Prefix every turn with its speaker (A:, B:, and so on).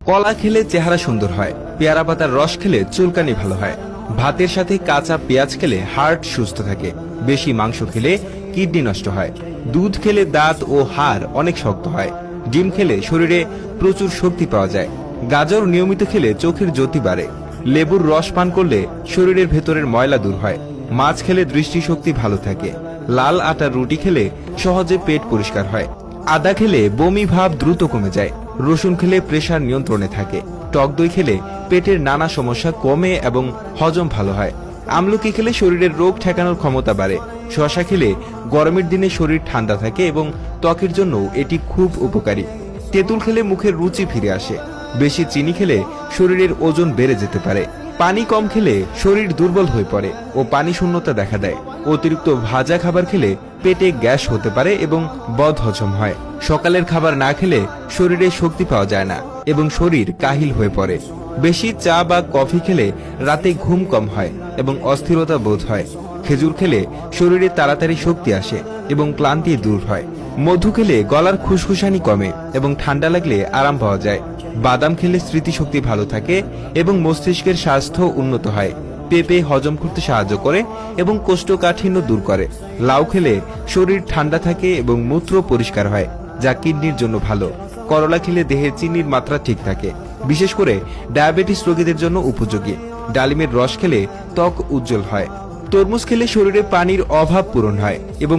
A: কলা খেলে চেহারা সুন্দর হয়, পেয়ারা পাতার রস খেলে চুলকানি ভালো হয়, ভাতের সাথে কাঁচা পেঁয়াজ খেলে হার্ট সুস্থ থাকে, বেশি মাংস খেলে কিডনি নষ্ট হয়, দুধ খেলে দাঁত ও হাড় অনেক শক্ত হয়, ডিম খেলে শরীরে প্রচুর শক্তি পাওয়া যায়, গাজর নিয়মিত খেলে চোখের জ্যোতি বাড়ে, লেবুর রস পান করলে শরীরের ভেতরের ময়লা দূর হয়, মাছ খেলে দৃষ্টিশক্তি ভালো থাকে, লাল আটার রুটি খেলে সহজে পেট পরিষ্কার হয়, আদা খেলে বমি ভাব দ্রুত কমে যায়, রসুন খেলে প্রেসার নিয়ন্ত্রণে থাকে, টক দই খেলে পেটের নানা সমস্যা কমে এবং হজম ভালো হয়, আমলকি খেলে শরীরের রোগ ঠেকানোর ক্ষমতা বাড়ে, শসা খেলে গরমের দিনে শরীর ঠান্ডা থাকে এবং ত্বকের জন্য এটি খুব উপকারী, তেঁতুল খেলে মুখের রুচি ফিরে আসে, বেশি চিনি খেলে শরীরের ওজন বেড়ে যেতে পারে, পানি কম খেলে শরীর দুর্বল হয়ে পড়ে ও পানি শূন্যতা দেখা দেয়, অতিরিক্ত ভাজা খাবার খেলে পেটে গ্যাস হতে পারে এবং বদহজম হয়, সকালের খাবার না খেলে শরীরে শক্তি পাওয়া যায় না এবং শরীর কাহিল হয়ে পড়ে, বেশি চা বা কফি খেলে রাতে ঘুম কম হয় এবং অস্থিরতা বোধ হয়, খেজুর খেলে শরীরে তাড়াতাড়ি শক্তি আসে এবং ক্লান্তি দূর হয়, মধু খেলে গলার খুশখুশানি কমে এবং ঠান্ডা লাগলে আরাম পাওয়া যায়, বাদাম খেলে স্মৃতিশক্তি ভালো থাকে এবং মস্তিষ্কের স্বাস্থ্য উন্নত হয়, পেঁপে হজম করতে সাহায্য করে এবং কোষ্ঠকাঠিন্য দূর করে, লাউ খেলে শরীর ঠান্ডা থাকে এবং মূত্র পরিষ্কার হয় যা কিডনির জন্য ভালো, করলা খেলে দেহে চিনির মাত্রা ঠিক থাকে, বিশেষ করে ডায়াবেটিস রোগীদের জন্য উপযোগী, ডালিমের রস খেলে ত্বক উজ্জ্বল হয়, তরমুজ খেলে শরীরে পানির অভাব পূরণ হয় এবং